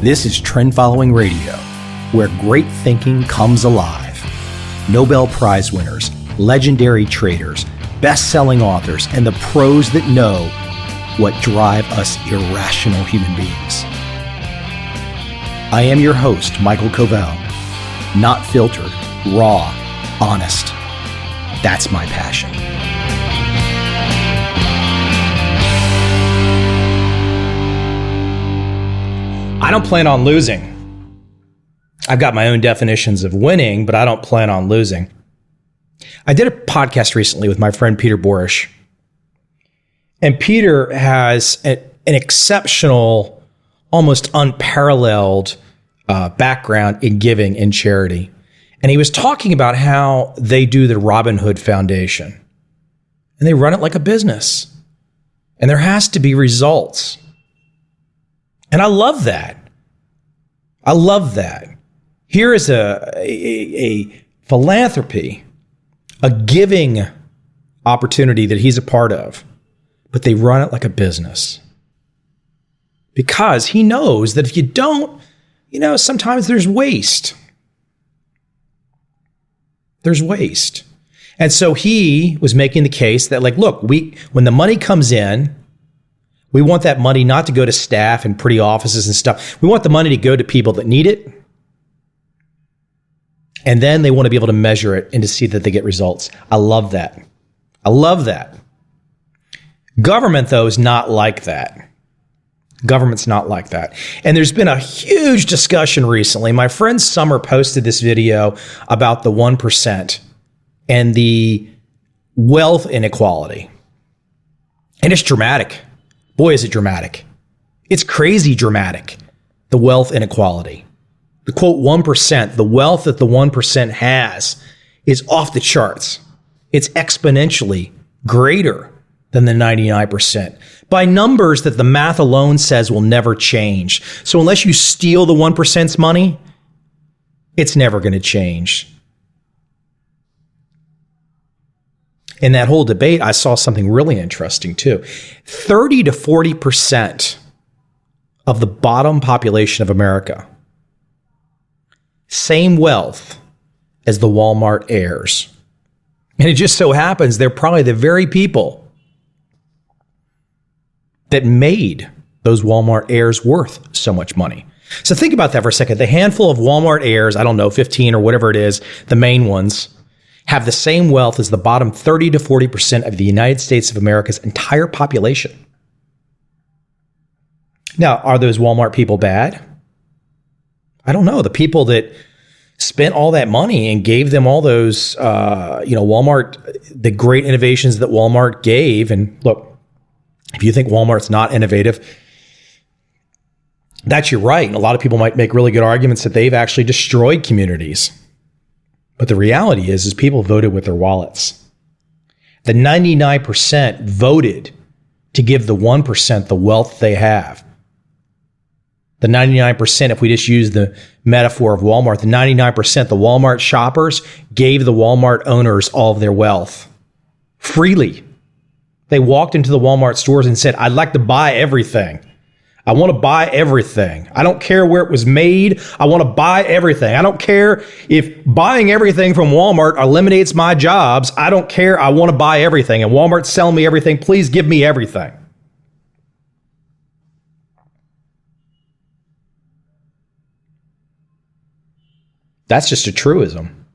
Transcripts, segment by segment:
This is Trend Following Radio, where great thinking comes alive. Nobel Prize winners, legendary traders, best-selling authors, and the pros that know what drive us irrational human beings. I am your host, Michael Covel. Not filtered, raw, honest. That's my passion. I don't plan on losing. I've got my own definitions of winning, but I don't plan on losing. I did a podcast recently with my friend Peter Borish. And Peter has an exceptional, almost unparalleled background in giving and charity. And he was talking about how they do the Robin Hood Foundation. And they run it like a business. And there has to be results. And I love that. I love that. Here is a philanthropy, a giving opportunity that he's a part of, but they run it like a business. Because he knows that if you don't, sometimes there's waste. There's waste. And so he was making the case that, look, when the money comes in, we want that money not to go to staff and pretty offices and stuff. We want the money to go to people that need it. And then they want to be able to measure it and to see that they get results. I love that. I love that. Government, though, is not like that. Government's not like that. And there's been a huge discussion recently. My friend Summer posted this video about the 1% and the wealth inequality. And it's dramatic. Boy, is it dramatic. It's crazy dramatic, the wealth inequality. The quote 1%, the wealth that the 1% has is off the charts. It's exponentially greater than the 99% by numbers that the math alone says will never change. So unless you steal the 1%'s money, it's never going to change. In that whole debate, I saw something really interesting too. 30 to 40% of the bottom population of America, same wealth as the Walmart heirs. And it just so happens they're probably the very people that made those Walmart heirs worth so much money. So think about that for a second. The handful of Walmart heirs, 15 or whatever it is, the main ones, have the same wealth as the bottom 30 to 40% of the United States of America's entire population. Now, are those Walmart people bad? I don't know. The people that spent all that money and gave them all those, Walmart, the great innovations that Walmart gave. And look, if you think Walmart's not innovative, that's your right. And a lot of people might make really good arguments that they've actually destroyed communities. But the reality is people voted with their wallets. The 99% voted to give the 1% the wealth they have. The 99%, if we just use the metaphor of Walmart, the 99%, the Walmart shoppers gave the Walmart owners all of their wealth freely. They walked into the Walmart stores and said, I'd like to buy everything. I want to buy everything. I don't care where it was made. I want to buy everything. I don't care if buying everything from Walmart eliminates my jobs. I don't care. I want to buy everything. And Walmart's selling me everything. Please give me everything. That's just a truism.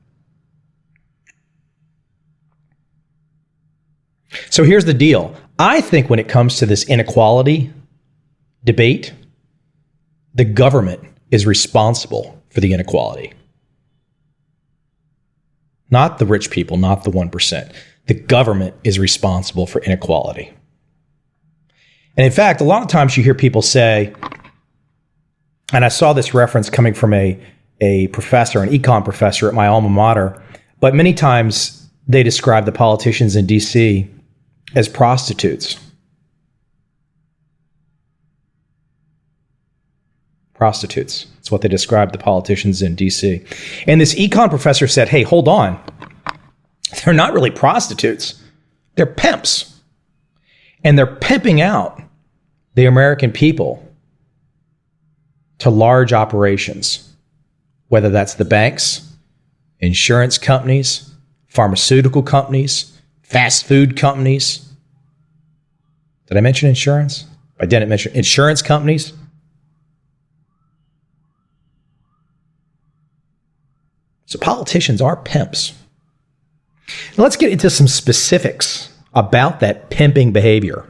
So here's the deal. I think when it comes to this inequality debate, the government is responsible for the inequality. Not the rich people, not the 1%. The government is responsible for inequality. And in fact, a lot of times you hear people say, and I saw this reference coming from a professor, an econ professor at my alma mater, but many times they describe the politicians in DC as prostitutes. Prostitutes. That's what they describe the politicians in DC. And this econ professor said, hey, hold on. They're not really prostitutes. They're pimps. And they're pimping out the American people to large operations, whether that's the banks, insurance companies, pharmaceutical companies, fast food companies. Did I mention insurance? I didn't mention insurance companies. So politicians are pimps. Now let's get into some specifics about that pimping behavior.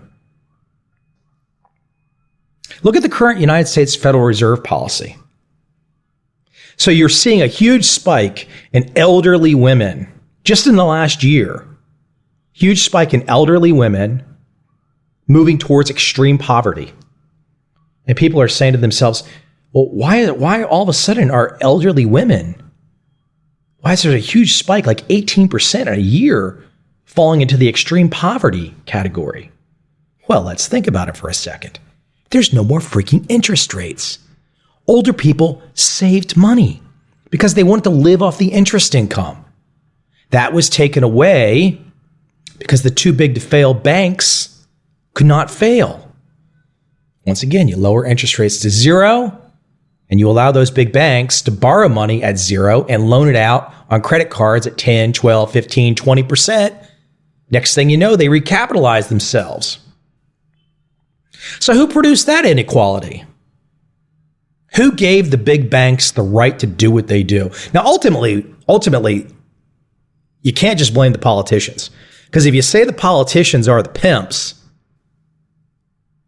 Look at the current United States Federal Reserve policy. So you're seeing a huge spike in elderly women just in the last year. Huge spike in elderly women moving towards extreme poverty. And people are saying to themselves, well, why all of a sudden are elderly women, why is there a huge spike, like 18% in a year, falling into the extreme poverty category? Well, let's think about it for a second. There's no more freaking interest rates. Older people saved money because they wanted to live off the interest income. That was taken away because the too big to fail banks could not fail. Once again, you lower interest rates to zero and you allow those big banks to borrow money at zero and loan it out on credit cards at 10, 12, 15, 20%. Next thing you know, they recapitalize themselves. So who produced that inequality? Who gave the big banks the right to do what they do? Now, ultimately, you can't just blame the politicians. Because if you say the politicians are the pimps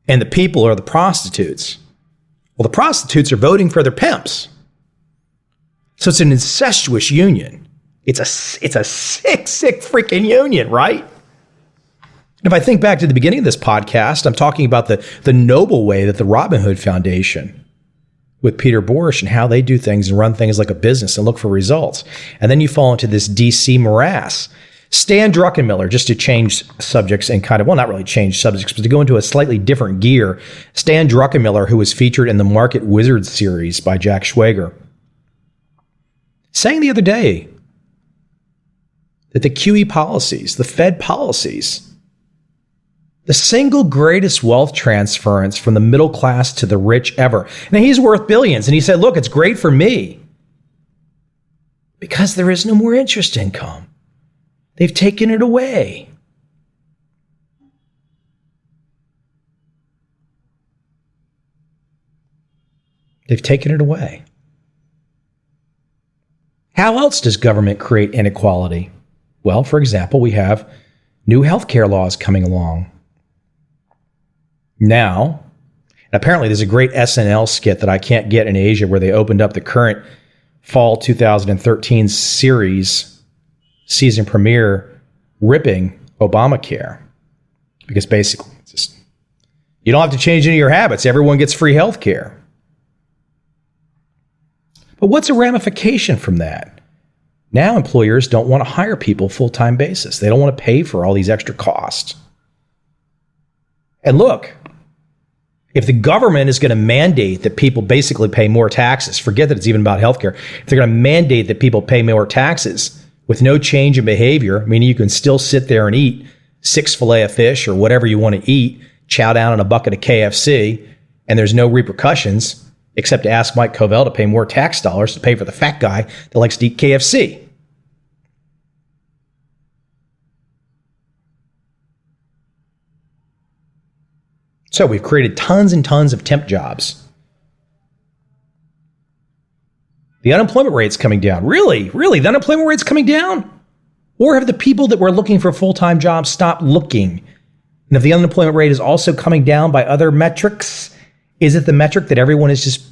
and the people are the prostitutes, well, the prostitutes are voting for their pimps. So it's an incestuous union. It's a sick freaking union, right? If I think back to the beginning of this podcast, I'm talking about the noble way that the Robin Hood Foundation with Peter Borsch and how they do things and run things like a business and look for results. And then you fall into this DC morass. Stan Druckenmiller, just to change subjects and kind of, well, not really change subjects, but to go into a slightly different gear. Stan Druckenmiller, who was featured in the Market Wizards series by Jack Schwager, saying the other day that the QE policies, the Fed policies, the single greatest wealth transference from the middle class to the rich ever. Now, he's worth billions. And he said, look, it's great for me because there is no more interest income. They've taken it away. They've taken it away. How else does government create inequality? Well, for example, we have new healthcare laws coming along. Now, apparently there's a great SNL skit that I can't get in Asia where they opened up the current fall 2013 series season premiere ripping Obamacare. Because basically, it's just, you don't have to change any of your habits. Everyone gets free health care. But what's a ramification from that? Now employers don't want to hire people full-time basis. They don't want to pay for all these extra costs. And look, if the government is going to mandate that people basically pay more taxes, forget that it's even about healthcare. If they're going to mandate that people pay more taxes with no change in behavior, meaning you can still sit there and eat 6 fillet of fish or whatever you want to eat, chow down on a bucket of KFC, and there's no repercussions except to ask Mike Covel to pay more tax dollars to pay for the fat guy that likes to eat KFC. So we've created tons and tons of temp jobs. The unemployment rate's coming down. Really? The unemployment rate's coming down? Or have the people that were looking for full-time jobs stopped looking? And if the unemployment rate is also coming down by other metrics, is it the metric that everyone is just,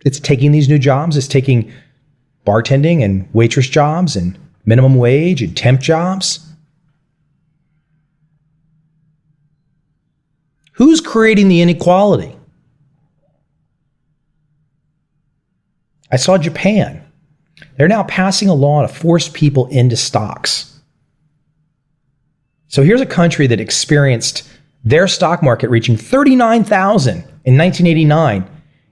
it's taking these new jobs? It's taking bartending and waitress jobs and minimum wage and temp jobs? Who's creating the inequality? I saw Japan. They're now passing a law to force people into stocks. So here's a country that experienced their stock market reaching 39,000 in 1989.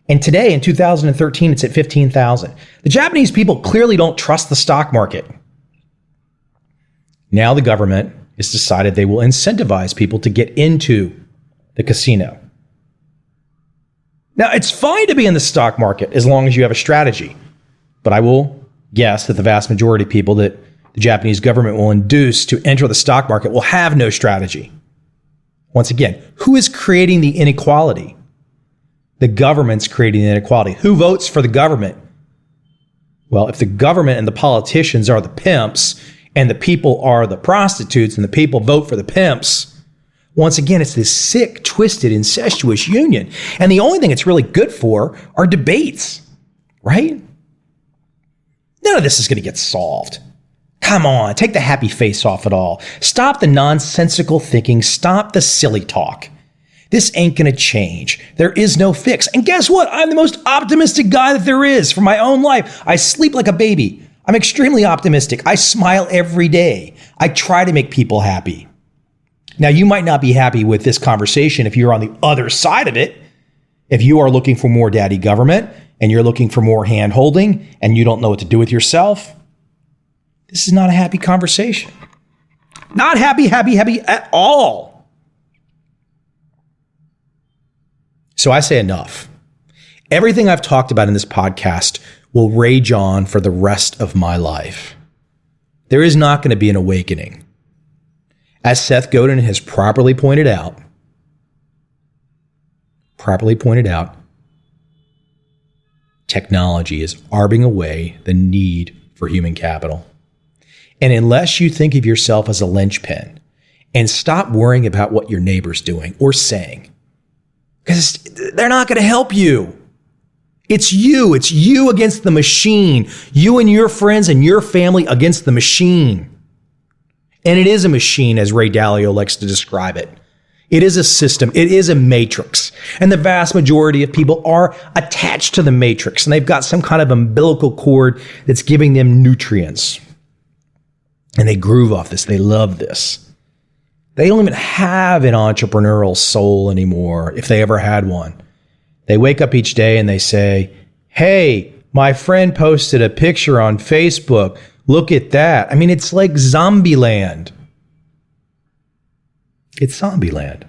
And today, in 2013, it's at 15,000. The Japanese people clearly don't trust the stock market. Now the government has decided they will incentivize people to get into the casino. Now, it's fine to be in the stock market as long as you have a strategy. But I will guess that the vast majority of people that the Japanese government will induce to enter the stock market will have no strategy. Once again, who is creating the inequality? The government's creating the inequality. Who votes for the government? Well, if the government and the politicians are the pimps and the people are the prostitutes and the people vote for the pimps, once again, it's this sick, twisted, incestuous union. And the only thing it's really good for are debates, right? None of this is going to get solved. Come on, take the happy face off it all. Stop the nonsensical thinking. Stop the silly talk. This ain't going to change. There is no fix. And guess what? I'm the most optimistic guy that there is for my own life. I sleep like a baby. I'm extremely optimistic. I smile every day. I try to make people happy. Now, you might not be happy with this conversation if you're on the other side of it. If you are looking for more daddy government and you're looking for more hand holding and you don't know what to do with yourself, this is not a happy conversation. Not happy at all. So I say enough. Everything I've talked about in this podcast will rage on for the rest of my life. There is not going to be an awakening. As Seth Godin has properly pointed out, technology is arbing away the need for human capital. And unless you think of yourself as a linchpin and stop worrying about what your neighbor's doing or saying, because they're not going to help you. It's you against the machine. You and your friends and your family against the machine. And it is a machine, as Ray Dalio likes to describe it. It is a system. It is a matrix. And the vast majority of people are attached to the matrix. And they've got some kind of umbilical cord that's giving them nutrients. And they groove off this. They love this. They don't even have an entrepreneurial soul anymore, if they ever had one. They wake up each day and they say, hey, my friend posted a picture on Facebook. Look at that. I mean, it's like zombie land. It's zombie land.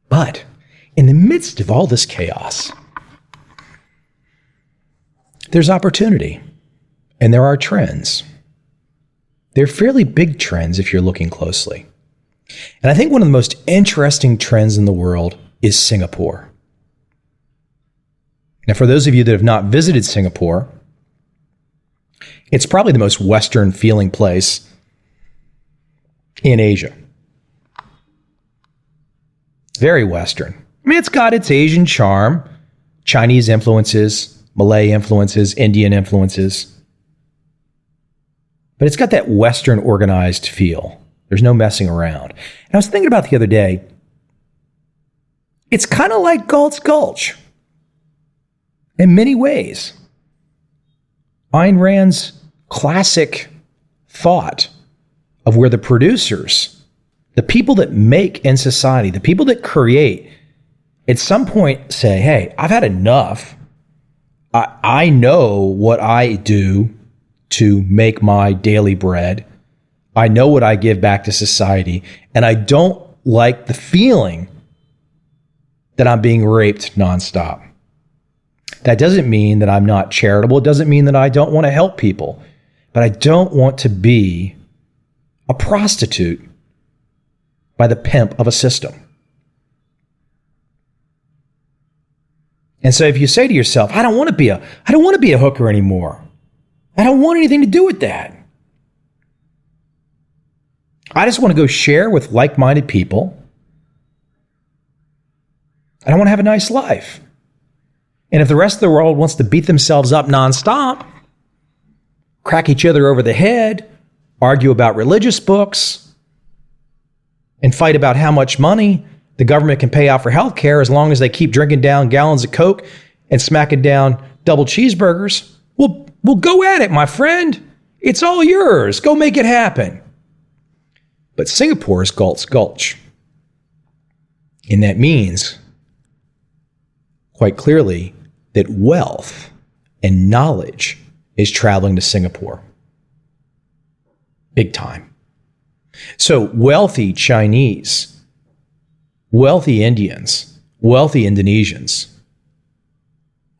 But in the midst of all this chaos, there's opportunity and there are trends. They're fairly big trends if you're looking closely. And I think one of the most interesting trends in the world is Singapore. Now, for those of you that have not visited Singapore, it's probably the most Western feeling place in Asia. Very Western. I mean, it's got its Asian charm, Chinese influences, Malay influences, Indian influences. But it's got that Western organized feel. There's no messing around. And I was thinking about the other day, it's kind of like Galt's Gulch in many ways. Ayn Rand's classic thought of where the producers, the people that make in society, the people that create, at some point say, hey, I've had enough. I know what I do to make my daily bread. I know what I give back to society, and I don't like the feeling that I'm being raped nonstop. That doesn't mean that I'm not charitable. It doesn't mean that I don't want to help people, but I don't want to be a prostitute by the pimp of a system. And so if you say to yourself, I don't want to be a hooker anymore. I don't want anything to do with that. I just want to go share with like-minded people. And I want to have a nice life. And if the rest of the world wants to beat themselves up nonstop, crack each other over the head, argue about religious books, and fight about how much money the government can pay out for health care as long as they keep drinking down gallons of Coke and smacking down double cheeseburgers, well, go at it, my friend. It's all yours. Go make it happen. But Singapore is Galt's Gulch. And that means, quite clearly, that wealth and knowledge is traveling to Singapore. Big time. So wealthy Chinese wealthy Indians, wealthy Indonesians,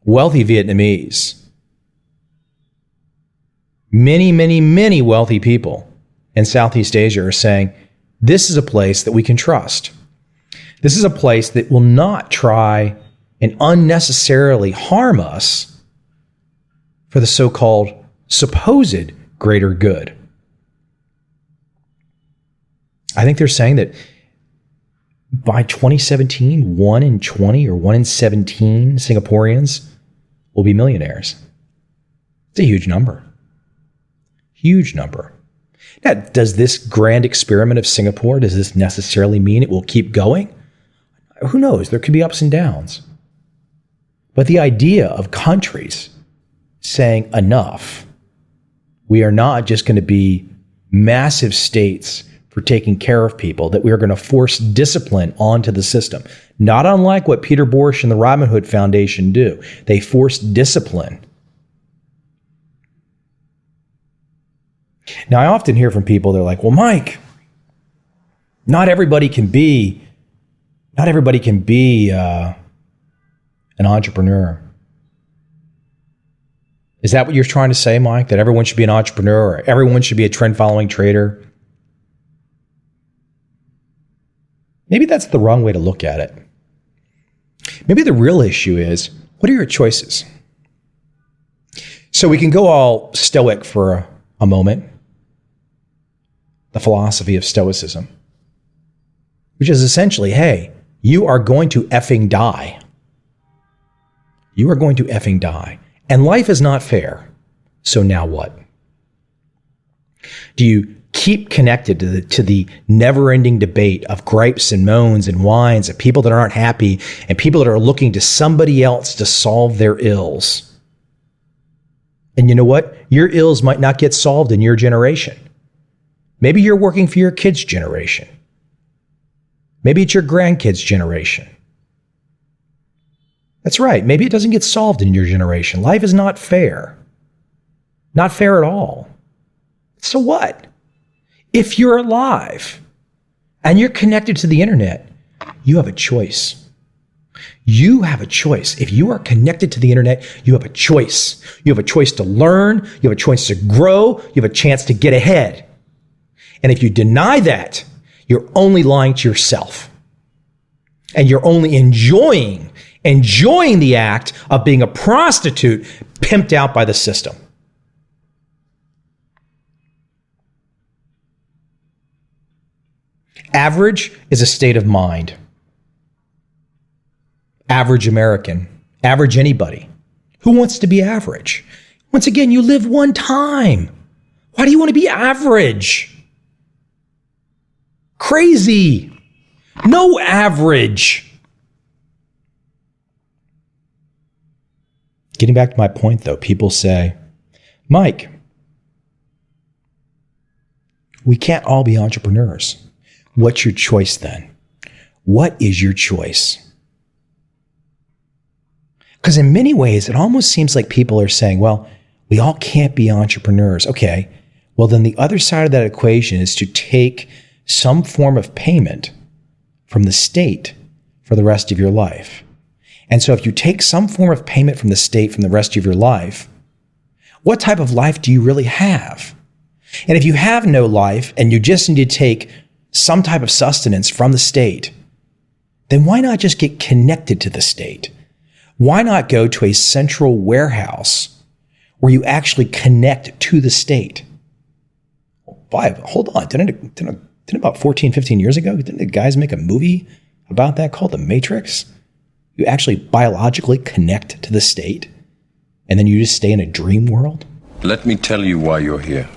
wealthy Vietnamese, many, many, many wealthy people in Southeast Asia are saying, this is a place that we can trust. This is a place that will not try and unnecessarily harm us for the so-called supposed greater good. I think they're saying that by 2017, 1 in 20 or 1 in 17 Singaporeans will be millionaires. It's a huge number. Huge number. Now, does this grand experiment of Singapore, does this necessarily mean it will keep going? Who knows? There could be ups and downs. But the idea of countries saying enough, we are not just going to be massive states for taking care of people, that we are going to force discipline onto the system. Not unlike what Peter Borsch and the Robin Hood Foundation do. They force discipline. Now, I often hear from people, they're like, well, Mike, not everybody can be an entrepreneur. Is that what you're trying to say, Mike? That everyone should be an entrepreneur or everyone should be a trend-following trader? Maybe that's the wrong way to look at it. Maybe the real issue is, what are your choices? So we can go all stoic for a moment. The philosophy of Stoicism, which is essentially, hey, you are going to effing die. You are going to effing die. And life is not fair. So now what? Do you keep connected to the never-ending debate of gripes and moans and whines of people that aren't happy and people that are looking to somebody else to solve their ills? And you know what? Your ills might not get solved in your generation. Maybe you're working for your kids' generation. Maybe it's your grandkids' generation. That's right. Maybe it doesn't get solved in your generation. Life is not fair. Not fair at all. So what? If you're alive and you're connected to the internet, you have a choice. You have a choice. If you are connected to the internet, you have a choice. You have a choice to learn. You have a choice to grow. You have a chance to get ahead. And if you deny that, you're only lying to yourself. And you're only enjoying the act of being a prostitute pimped out by the system. Average is a state of mind. Average American, average anybody. Who wants to be average? Once again, you live one time. Why do you want to be average? Crazy. No average. Getting back to my point, though, people say, Mike, we can't all be entrepreneurs. What's your choice then? What is your choice? Because in many ways, it almost seems like people are saying, well, we all can't be entrepreneurs. Okay, well, then the other side of that equation is to take some form of payment from the state for the rest of your life. And so if you take some form of payment from the state from the rest of your life, what type of life do you really have? And if you have no life and you just need to take some type of sustenance from the state, then why not just get connected to the state? Why not go to a central warehouse where you actually connect to the state? Hold on, didn't about 14, 15 years ago, didn't the guys make a movie about that called The Matrix? You actually biologically connect to the state, and then you just stay in a dream world? Let me tell you why you're here.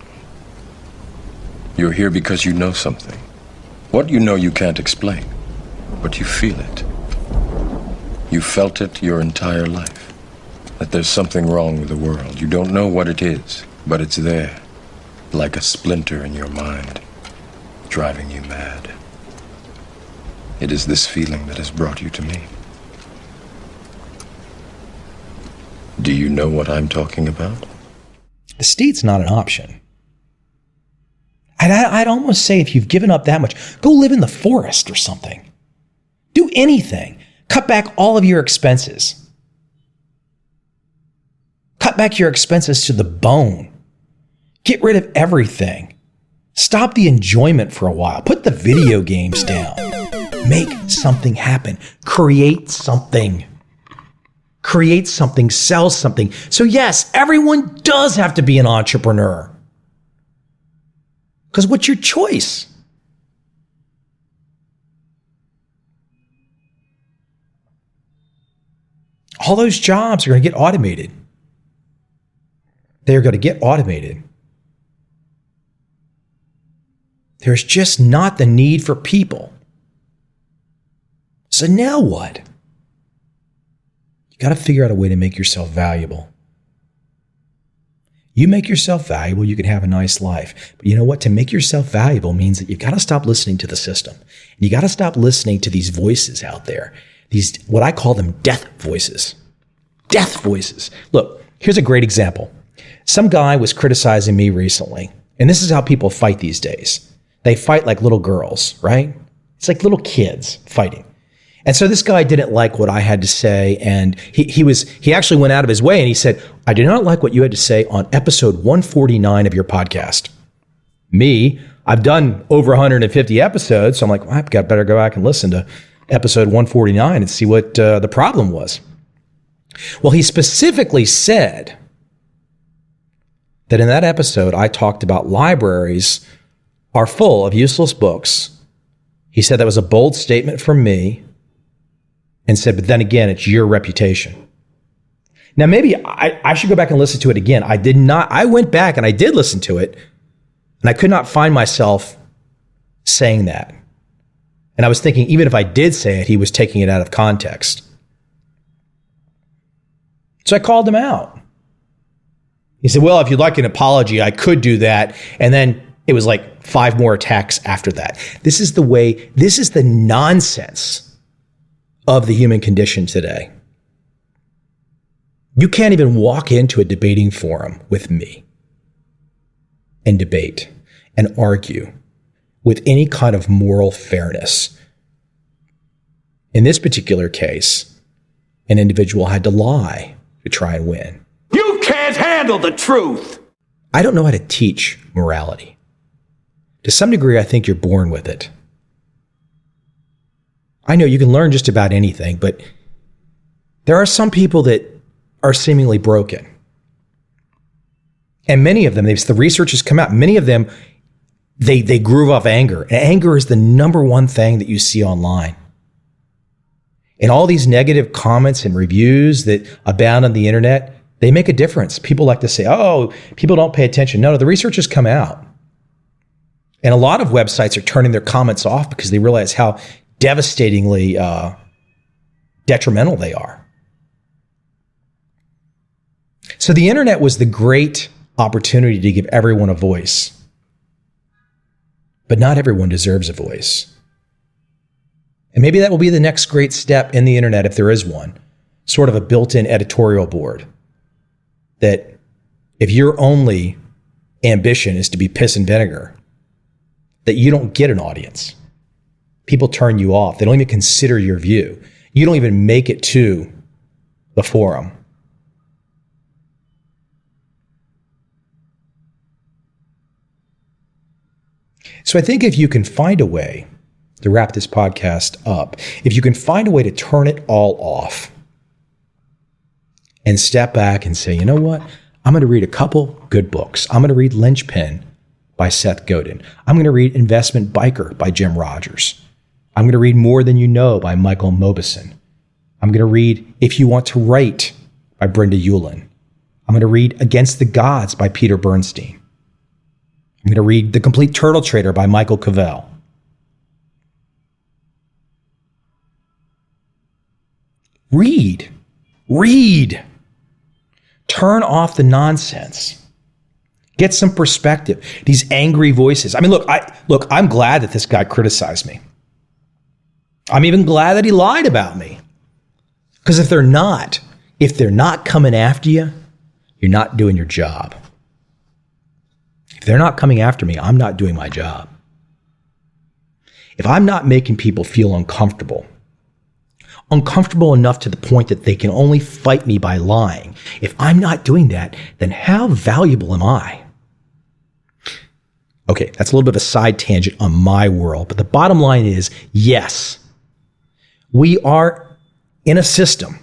You're here because you know something. What you know you can't explain, but you feel it. You felt it your entire life, that there's something wrong with the world. You don't know what it is, but it's there, like a splinter in your mind, driving you mad. It is this feeling that has brought you to me. Do you know what I'm talking about? The state's not an option. I'd almost say if you've given up that much, go live in the forest or something. Do anything. Cut back all of your expenses. Cut back your expenses to the bone. Get rid of everything. Stop the enjoyment for a while. Put the video games down. Make something happen. Create something. Create something, sell something. So yes, everyone does have to be an entrepreneur. Because what's your choice? All those jobs are going to get automated. They're going to get automated. There's just not the need for people. So now what? You got to figure out a way to make yourself valuable. You make yourself valuable, you can have a nice life. But you know what? To make yourself valuable means that you've got to stop listening to the system. And you got to stop listening to these voices out there. These, what I call them, death voices. Death voices. Look, here's a great example. Some guy was criticizing me recently, and this is how people fight these days. They fight like little girls, right? It's like little kids fighting. And so this guy didn't like what I had to say, and he actually went out of his way and he said, I did not like what you had to say on episode 149 of your podcast. Me, I've done over 150 episodes, so I'm like, well, I've got better go back and listen to episode 149 and see what the problem was. Well, he specifically said that in that episode, I talked about libraries are full of useless books. He said that was a bold statement from me and said, but then again, it's your reputation. Now, maybe I should go back and listen to it again. I did not. I went back and I did listen to it, and I could not find myself saying that. And I was thinking, even if I did say it, he was taking it out of context. So I called him out. He said, well, if you'd like an apology, I could do that. And then it was like 5 more attacks after that. This is the nonsense of the human condition today. You can't even walk into a debating forum with me and debate and argue with any kind of moral fairness. In this particular case, an individual had to lie to try and win. You can't handle the truth! I don't know how to teach morality. To some degree, I think you're born with it. I know you can learn just about anything, but there are some people that are seemingly broken. And many of them, the research has come out, many of them, they grew off anger. And anger is the number one thing that you see online. And all these negative comments and reviews that abound on the internet, they make a difference. People like to say, oh, people don't pay attention. No, the research has come out. And a lot of websites are turning their comments off because they realize how devastatingly detrimental they are. So the internet was the great opportunity to give everyone a voice. But not everyone deserves a voice. And maybe that will be the next great step in the internet, if there is one, sort of a built-in editorial board. That if your only ambition is to be piss and vinegar, that you don't get an audience. People turn you off. They don't even consider your view. You don't even make it to the forum. So I think if you can find a way to wrap this podcast up, if you can find a way to turn it all off and step back and say, you know what? I'm going to read a couple good books. I'm going to read Linchpin by Seth Godin. I'm going to read Investment Biker by Jim Rogers. I'm going to read More Than You Know by Michael Mauboussin. I'm going to read If You Want to Write by Brenda Ullin. I'm going to read Against the Gods by Peter Bernstein. I'm going to read The Complete Turtle Trader by Michael Covel. Read. Turn off the nonsense. Get some perspective. These angry voices. I mean, look, I'm glad that this guy criticized me. I'm even glad that he lied about me. Because if they're not coming after you, you're not doing your job. If they're not coming after me, I'm not doing my job. If I'm not making people feel uncomfortable uncomfortable enough to the point that they can only fight me by lying. If I'm not doing that, then how valuable am I? Okay, that's a little bit of a side tangent on my world, but the bottom line is, yes, we are in a system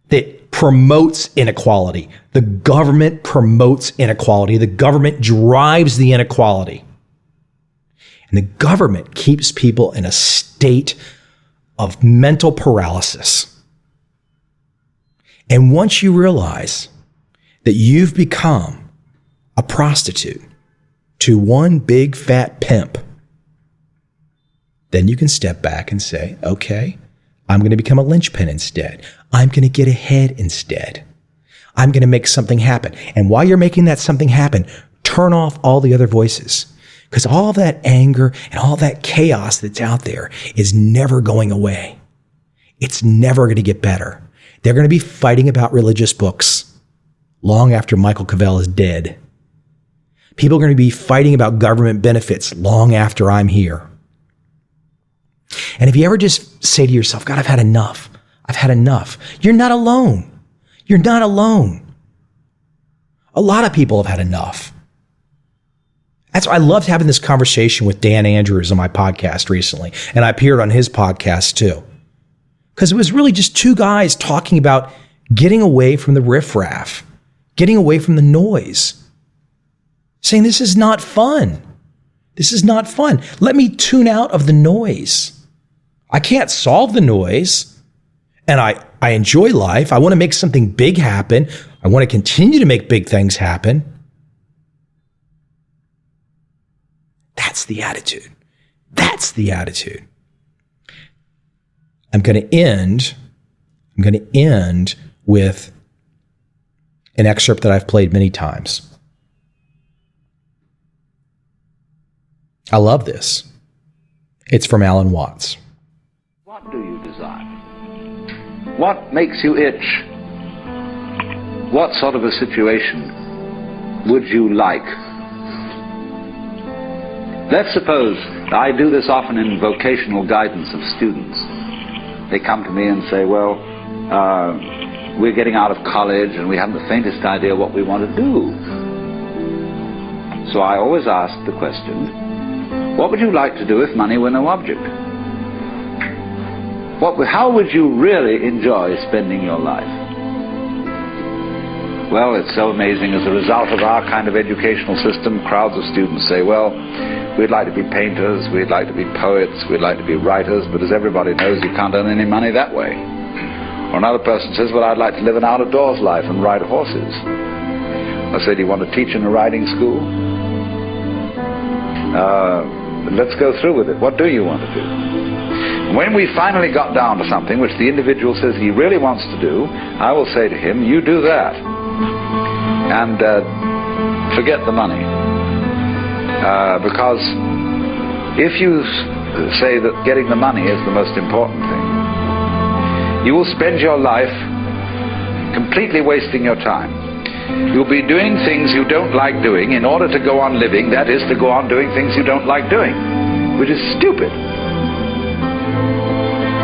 that promotes inequality. The government promotes inequality. The government drives the inequality. And the government keeps people in a state of mental paralysis. And once you realize that you've become a prostitute to one big fat pimp, then you can step back and say, okay, I'm going to become a linchpin instead. I'm going to get ahead instead. I'm going to make something happen. And while you're making that something happen, turn off all the other voices. Because all that anger and all that chaos that's out there is never going away. It's never going to get better. They're going to be fighting about religious books long after Michael Covel is dead. People are going to be fighting about government benefits long after I'm here. And if you ever just say to yourself, God, I've had enough. I've had enough. You're not alone. You're not alone. A lot of people have had enough. That's why I loved having this conversation with Dan Andrews on my podcast recently. And I appeared on his podcast too. Because it was really just two guys talking about getting away from the riffraff, getting away from the noise, saying this is not fun. This is not fun. Let me tune out of the noise. I can't solve the noise. And I enjoy life. I want to make something big happen. I want to continue to make big things happen. That's the attitude. That's the attitude. I'm going to end with an excerpt that I've played many times. I love this. It's from Alan Watts. What do you desire? What makes you itch? What sort of a situation would you like? Let's suppose, I do this often in vocational guidance of students. They come to me and say, well, we're getting out of college and we haven't the faintest idea what we want to do. So I always ask the question, what would you like to do if money were no object? How would you really enjoy spending your life? Well, it's so amazing. As a result of our kind of educational system, crowds of students say, well, we'd like to be painters, we'd like to be poets, we'd like to be writers, but as everybody knows, you can't earn any money that way. Or another person says, well, I'd like to live an out-of-doors life and ride horses. I say, do you want to teach in a riding school? Let's go through with it. What do you want to do? When we finally got down to something which the individual says he really wants to do, I will say to him, you do that. And forget the money. Because if you say that getting the money is the most important thing, you will spend your life completely wasting your time. You'll be doing things you don't like doing in order to go on living, that is, to go on doing things you don't like doing, which is stupid.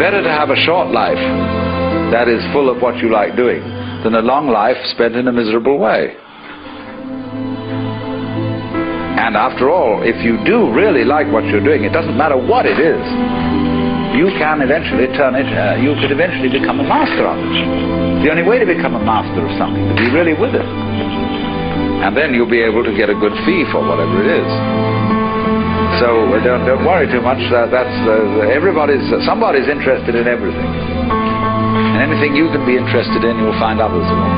Better to have a short life that is full of what you like doing than a long life spent in a miserable way. And after all, if you do really like what you're doing, it doesn't matter what it is, you can eventually you could eventually become a master of it. The only way to become a master of something is to be really with it. And then you'll be able to get a good fee for whatever it is. So don't worry too much. Somebody's interested in everything. And anything you can be interested in, you'll find others will.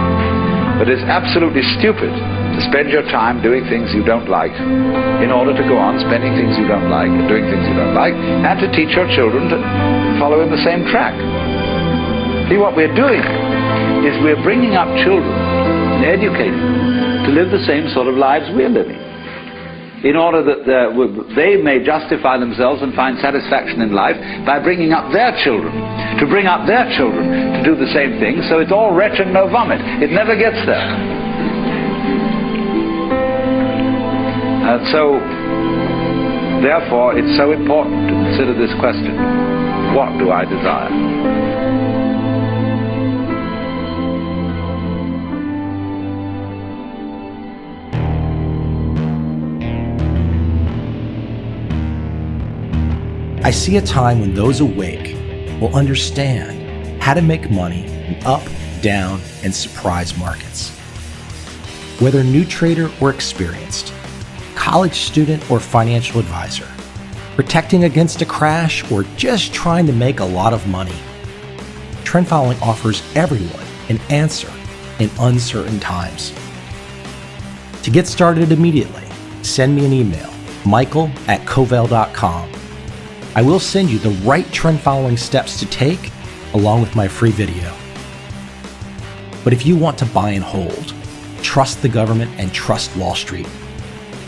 But it's absolutely stupid to spend your time doing things you don't like in order to go on spending things you don't like, doing things you don't like, and to teach your children to follow in the same track. See, what we're doing is we're bringing up children and educating them to live the same sort of lives we're living, in order that they may justify themselves and find satisfaction in life by bringing up their children, to bring up their children to do the same thing, so it's all wretch and no vomit. It never gets there. And so, therefore, it's so important to consider this question: what do I desire? I see a time when those awake will understand how to make money in up, down, and surprise markets. Whether new trader or experienced, college student or financial advisor, protecting against a crash or just trying to make a lot of money, trend following offers everyone an answer in uncertain times. To get started immediately, send me an email, michael@covel.com. I will send you the right trend following steps to take along with my free video. But if you want to buy and hold, trust the government and trust Wall Street,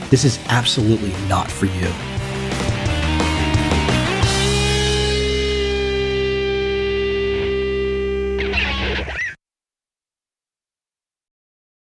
this is absolutely not for you.